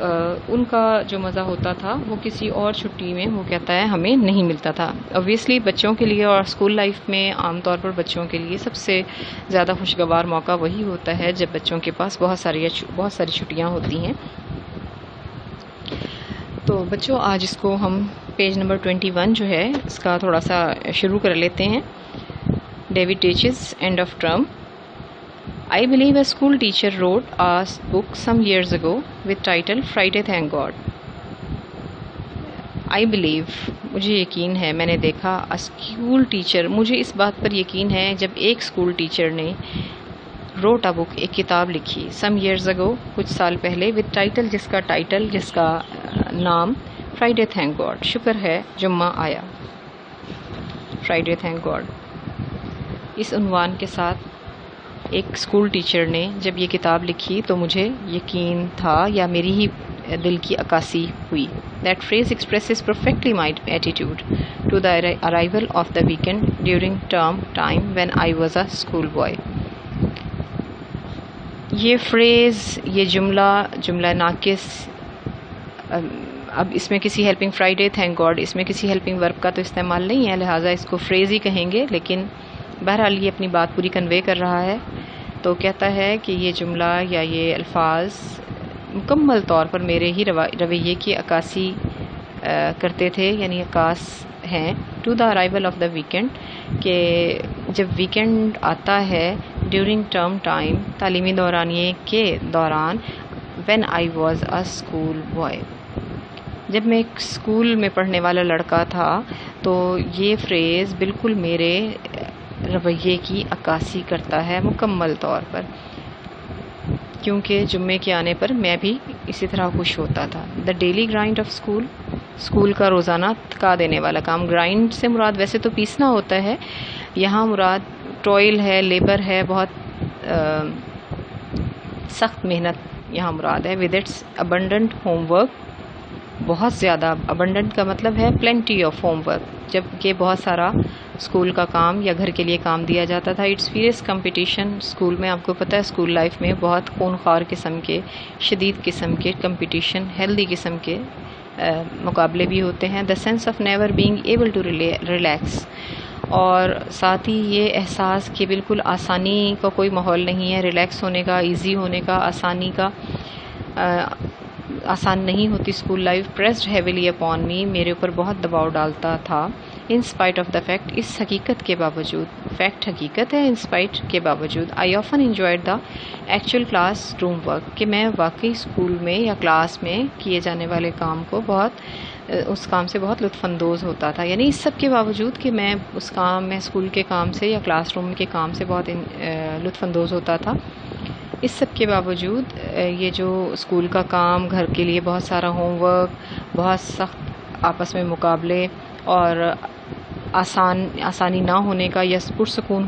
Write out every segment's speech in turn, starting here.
ان کا جو مزہ ہوتا تھا وہ کسی اور چھٹی میں وہ کہتا ہے ہمیں نہیں ملتا تھا. اوبویسلی بچوں کے لیے اور اسکول لائف میں عام طور پر بچوں کے لیے سب سے زیادہ خوشگوار موقع وہی ہوتا ہے جب بچوں کے پاس بہت ساری چھٹیاں ہوتی ہیں. تو بچوں آج اس کو ہم پیج نمبر 21 جو ہے اس کا تھوڑا سا شروع کر لیتے ہیں. David teaches and of term. I believe a school teacher wrote a book some years ago with title Friday Thank God. I believe مجھے یقین ہے, میں نے دیکھا a school teacher, مجھے اس بات پر یقین ہے جب ایک اسکول ٹیچر نے wrote a book, ایک کتاب لکھی some years ago, کچھ سال پہلے, with title, جس کا نام Friday Thank God, شکر ہے جمعہ آیا. Friday Thank God اس عنوان کے ساتھ ایک اسکول ٹیچر نے جب یہ کتاب لکھی تو مجھے یقین تھا یا میری ہی دل کی عکاسی ہوئی. That phrase expresses perfectly my attitude to the arrival of the weekend during term time when I was a school boy. یہ فریز, یہ جملہ ناقص, اب اس میں کسی ہیلپنگ فرائیڈے تھینک گاڈ اس میں کسی ہیلپنگ ورب کا تو استعمال نہیں ہے, لہٰذا اس کو فریز ہی کہیں گے, لیکن بہرحال یہ اپنی بات پوری کنوے کر رہا ہے. تو کہتا ہے کہ یہ جملہ یا یہ الفاظ مکمل طور پر میرے ہی رویے کی عکاسی کرتے تھے, یعنی عکاس ہیں. To the arrival of the weekend, کہ جب ویکینڈ آتا ہے, ڈیورنگ ٹرم ٹائم, تعلیمی دورانیے کے دوران, when I was a school boy, جب میں ایک اسکول میں پڑھنے والا لڑکا تھا. تو یہ فریز بالکل میرے رویے کی عکاسی کرتا ہے مکمل طور پر, کیونکہ جمعے کے آنے پر میں بھی اسی طرح خوش ہوتا تھا. The daily grind of school, school کا روزانہ تھکا دینے والا کام. گرائنڈ سے مراد ویسے تو پیسنا ہوتا ہے, یہاں مراد ٹوئل ہے, لیبر ہے, بہت سخت محنت یہاں مراد ہے. With its abundant homework, بہت زیادہ, ابنڈنٹ کا مطلب ہے پلینٹی آف ہوم ورک, جب کہ بہت سارا اسکول کا کام یا گھر کے لیے کام دیا جاتا تھا. اٹس فیئرس کمپٹیشن, اسکول میں آپ کو پتہ ہے اسکول لائف میں بہت خون خوار قسم کے, شدید قسم کے کمپٹیشن, ہیلدی قسم کے مقابلے بھی ہوتے ہیں. The sense of never being able to relax, اور ساتھ ہی یہ احساس کہ بالکل آسانی کا کوئی ماحول نہیں ہے, ریلیکس ہونے کا, ایزی ہونے کا, آسانی کا, آسان نہیں ہوتی school life. Pressed heavily upon me, میرے اوپر بہت دباؤ ڈالتا تھا. In spite of the fact, اس حقیقت کے باوجود, فیکٹ حقیقت ہے, ان اسپائٹ کے باوجود. I often enjoyed the actual class room work, کہ میں واقعی اسکول میں یا کلاس میں کیے جانے والے کام کو اس کام سے بہت لطف اندوز ہوتا تھا. یعنی اس سب کے باوجود کہ میں اسکول کے کام سے یا کلاس روم کے کام سے بہت لطف اندوز ہوتا تھا, اس سب کے باوجود یہ جو اسکول کا کام, گھر کے لیے بہت سارا ہوم ورک, بہت سخت آپس میں مقابلے, اور آسانی نہ ہونے کا یا پرسکون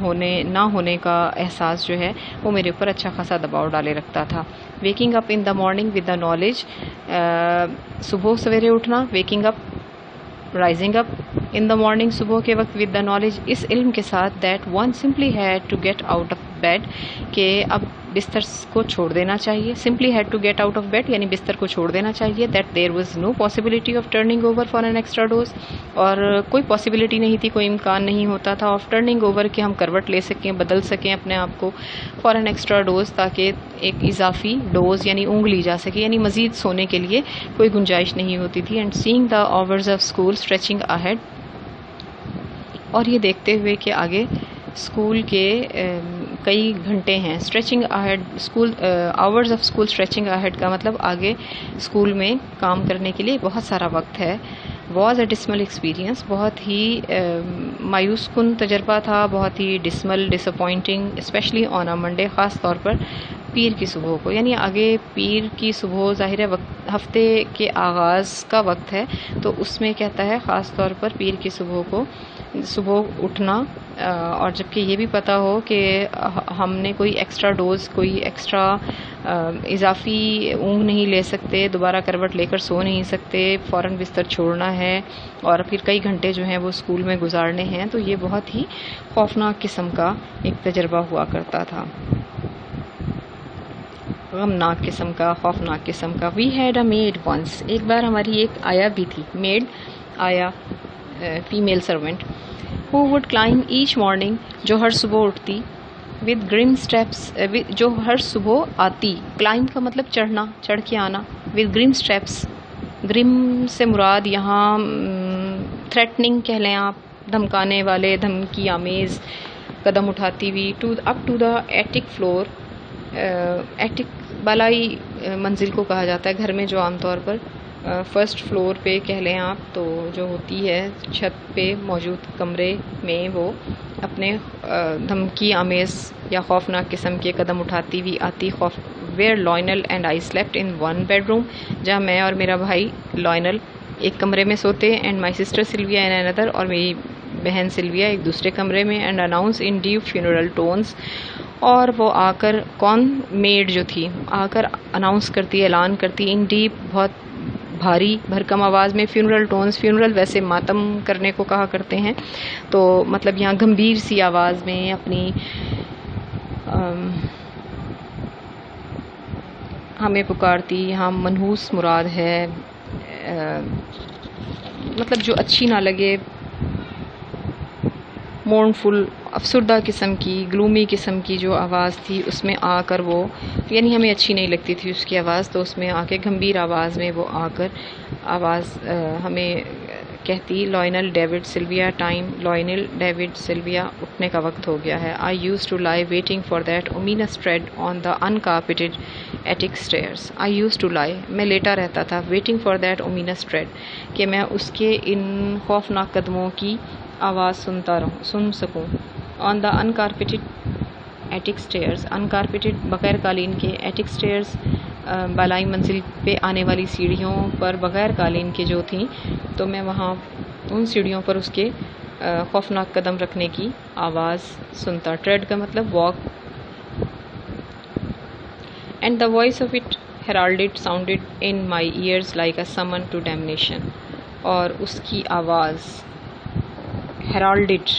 نہ ہونے کا احساس جو ہے وہ میرے اوپر اچھا خاصا دباؤ ڈالے رکھتا تھا. Waking up in the morning with the knowledge, صبح سویرے اٹھنا, ویکنگ اپ, rising up in the morning, صبح کے وقت, ود دا نالج, اس علم کے ساتھ, that one simply had to get out of bed, کہ اب بستر کو چھوڑ دینا چاہیے. Simply had to get out of bed یعنی بستر کو چھوڑ دینا چاہیے. That there was no possibility of turning over for an extra dose, اور کوئی پاسبلٹی نہیں تھی, کوئی امکان نہیں ہوتا تھا آف ٹرننگ اوور, کہ ہم کروٹ لے سکیں, بدل سکیں اپنے آپ کو, فار این ایکسٹرا ڈوز, تاکہ ایک اضافی ڈوز یعنی اونگ لی جا سکے, یعنی مزید سونے کے لیے کوئی گنجائش نہیں ہوتی تھی. And seeing the hours of school stretching ahead, اور یہ دیکھتے ہوئے کہ آگے اسکول کے کئی گھنٹے ہیں. Stretching ahead, school hours of school stretching ahead کا مطلب آگے اسکول میں کام کرنے کے لیے بہت سارا وقت ہے. واز اے ڈسمل ایکسپیرئنس, بہت ہی مایوس کن تجربہ تھا, بہت ہی dismal, disappointing, especially on a Monday, خاص طور پر پیر کی صبح کو. یعنی آگے پیر کی صبح ظاہر ہے ہفتے کے آغاز کا وقت ہے, تو اس میں کہتا ہے خاص طور پر پیر کی صبح کو, صبح اٹھنا, اور جبکہ یہ بھی پتہ ہو کہ ہم نے کوئی ایکسٹرا ڈوز, کوئی ایکسٹرا اضافی اونگ نہیں لے سکتے, دوبارہ کروٹ لے کر سو نہیں سکتے, فوراً بستر چھوڑنا ہے, اور پھر کئی گھنٹے جو ہیں وہ اسکول میں گزارنے ہیں, تو یہ بہت ہی خوفناک قسم کا ایک تجربہ ہوا کرتا تھا. غمناک قسم کا، خوفناک قسم کا. We had a maid once, ایک بار ہماری ایک آیا بھی تھی. میڈ آیا، female servant. Who would claim each morning, جو ہر صبح اٹھتی. ود گرم اسٹیپس، جو ہر صبح آتی. کلائم کا مطلب چڑھنا، چڑھ کے آنا. ود گرم اسٹیپس، گرم سے مراد یہاں تھریٹننگ کہہ لیں آپ، دھمکانے والے، دھمکی آمیز قدم اٹھاتی ہوئی. Up to the attic floor, attic بالائی منزل کو کہا جاتا ہے گھر میں، جو عام طور پر فرسٹ فلور پہ کہہ لیں آپ، تو جو ہوتی ہے چھت پہ موجود کمرے میں وہ اپنے دھمکی آمیز یا خوفناک قسم کے قدم اٹھاتی ہوئی آتی. Where Lionel and I slept in one bedroom, جہاں میں اور میرا بھائی لائنل ایک کمرے میں سوتے. اینڈ مائی سسٹر سلویا ان اندر، اور میری بہن سلویا ایک دوسرے کمرے میں. And announce in deep funeral ٹونز، اور وہ آ کر، کون، میڈ جو تھی، آ کر اناؤنس کرتی، اعلان کرتی. ان ڈیپ، بہت بھاری بھرکم آواز میں. فیونرل ٹونز، فیونرل ویسے ماتم کرنے کو کہا کرتے ہیں، تو مطلب یہاں گمبھیر سی آواز میں اپنی ہمیں پکارتی. یہاں منحوس مراد ہے، مطلب جو اچھی نہ لگے، مورنفل، افسردہ قسم کی، گلومی قسم کی جو آواز تھی، اس میں آ کر وہ، یعنی ہمیں اچھی نہیں لگتی تھی اس کی آواز، تو اس میں آ کے گمبھیر آواز میں وہ آ کر آواز ہمیں کہتی. Lionel David Sylvia time, Lionel David Sylvia اٹھنے کا وقت ہو گیا ہے. I used to lie waiting for that ominous tread on the uncarpeted attic stairs. I used to lie, میں لیٹا رہتا تھا. Waiting for that ominous tread، کہ میں اس کے ان خوفناک قدموں کی آواز سن سکوں. آن دا انکارپیٹڈ ایٹک اسٹیئرس، انکارپیٹڈ بغیر قالین کے، ایٹک اسٹیئرس بالائی منزل پہ آنے والی سیڑھیوں پر بغیر قالین کے جو تھیں، تو میں وہاں ان سیڑھیوں پر اس کے خوفناک قدم رکھنے کی آواز سنتا. ٹریڈ کا مطلب walk. And the voice of it heralded sounded in my ears like a summon to damnation، اور اس کی آواز heralded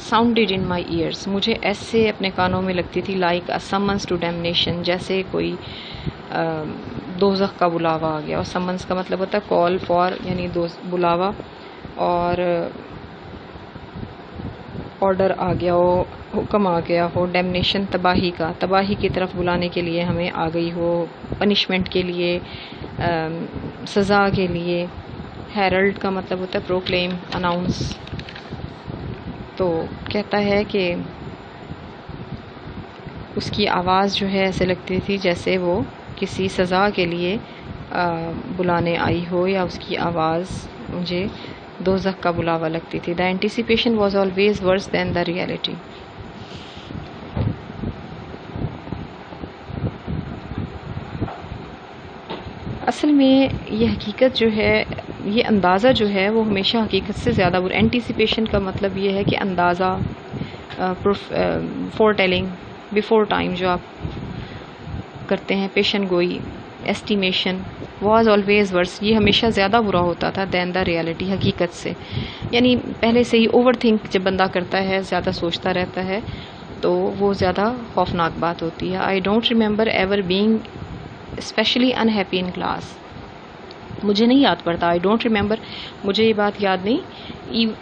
sounded in my ears، مجھے ایسے اپنے کانوں میں لگتی تھی like a summons to damnation، جیسے کوئی دوزخ کا بلاوا آ گیا. اور summons کا مطلب ہوتا ہے call for، یعنی بلاوا، اور آرڈر آ گیا ہو، حکم آ گیا ہو. ڈیمنیشن تباہی کا، تباہی کی طرف بلانے کے لیے ہمیں آ گئی ہو، پنشمنٹ کے لیے، سزا کے لیے. ہیرلڈ کا مطلب ہوتا ہے پروکلیم، اناؤنس. تو کہتا ہے کہ اس کی آواز جو ہے ایسے لگتی تھی جیسے وہ کسی سزا کے لیے بلانے آئی ہو، یا اس کی آواز مجھے دوزخ کا بلاوا لگتی تھی. The anticipation was always worse than the reality. اصل میں یہ حقیقت جو ہے، یہ اندازہ جو ہے وہ ہمیشہ حقیقت سے زیادہ برا. اینٹیسپیشن کا مطلب یہ ہے کہ اندازہ، فور ٹیلنگ، بیفور ٹائم جو آپ کرتے ہیں، پیشن گوئی، ایسٹیمیشن. واز آلویز ورس، یہ ہمیشہ زیادہ برا ہوتا تھا دین دا ریالٹی، حقیقت سے. یعنی پہلے سے ہی اوور تھنک جب بندہ کرتا ہے، زیادہ سوچتا رہتا ہے، تو وہ زیادہ خوفناک بات ہوتی ہے. I don't remember ever being specially unhappy in class, مجھے نہیں یاد پڑتا. آئی ڈونٹ ریمبر، مجھے یہ بات یاد نہیں.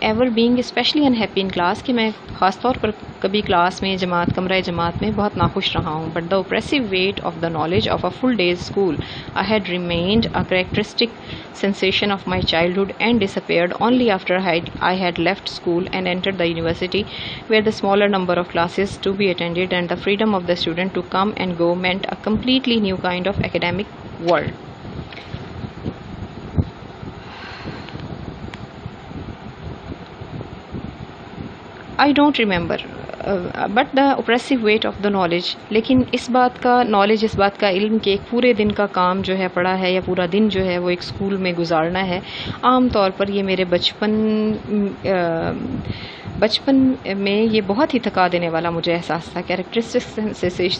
Ever being specially unhappy in class, کہ میں خاص طور پر کبھی کلاس میں، کمرہ جماعت میں بہت ناخوش رہا ہوں. But the oppressive weight of the knowledge of a full day's school I had remained a characteristic sensation of my childhood and disappeared only after I had left school and entered the university, where the smaller number of classes to be attended and the freedom of the student to come and go meant a completely new kind of academic world. I don't remember but the oppressive weight of the knowledge، لیکن اس بات کا knowledge, اس بات کا علم کہ ایک پورے دن کا کام جو ہے پڑھا ہے، یا پورا دن جو ہے وہ ایک اسکول میں گزارنا ہے، عام طور پر یہ میرے بچپن میں یہ بہت ہی تھکا دینے والا مجھے احساس تھا. Characteristic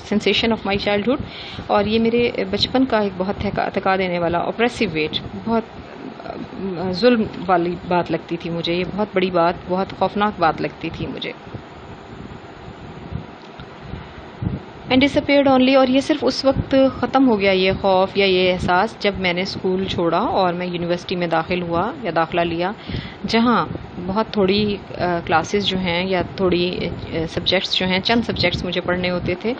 sensation of my childhood, اور یہ میرے بچپن کا ایک بہت تھکا دینے والا اوپریسو ویٹ، بہت ظلم والی بات لگتی تھی مجھے. یہ بہت بڑی بات، بہت خوفناک بات لگتی تھی مجھے. And despaired only. اور یہ صرف اس وقت ختم ہو گیا یہ خوف یا یہ احساس جب میں نے اسکول چھوڑا اور میں یونیورسٹی میں داخل ہوا یا داخلہ لیا، جہاں بہت تھوڑی کلاسز جو ہیں یا تھوڑی سبجیکٹس جو ہیں، چند سبجیکٹس مجھے پڑھنے ہوتے تھے،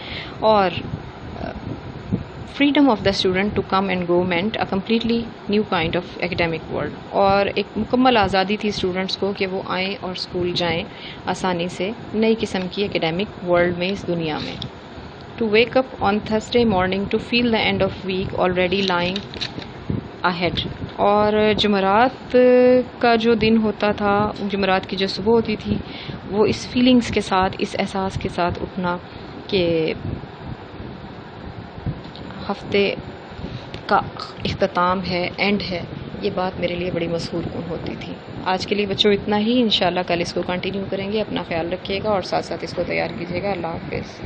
اور freedom of the student to come and go meant a completely new kind of academic world. اور ایک مکمل آزادی تھی اسٹوڈنٹس کو کہ وہ آئیں اور اسکول جائیں آسانی سے نئی قسم کی اکیڈیمک ورلڈ میں، اس دنیا میں. To wake up on Thursday morning to feel the end of week already lying ahead. اور جمعرات کا جو دن ہوتا تھا، جمعرات کی جو صبح ہوتی تھی، وہ اس فیلنگز کے ساتھ، اس احساس کے ساتھ اٹھنا کہ ہفتے کا اختتام ہے، اینڈ ہے، یہ بات میرے لیے بڑی مسحور کن ہوتی تھی. آج کے لیے بچوں اتنا ہی. انشاءاللہ کل اس کو کنٹینیو کریں گے. اپنا خیال رکھیے گا اور ساتھ ساتھ اس کو تیار کیجیے گا. اللہ حافظ.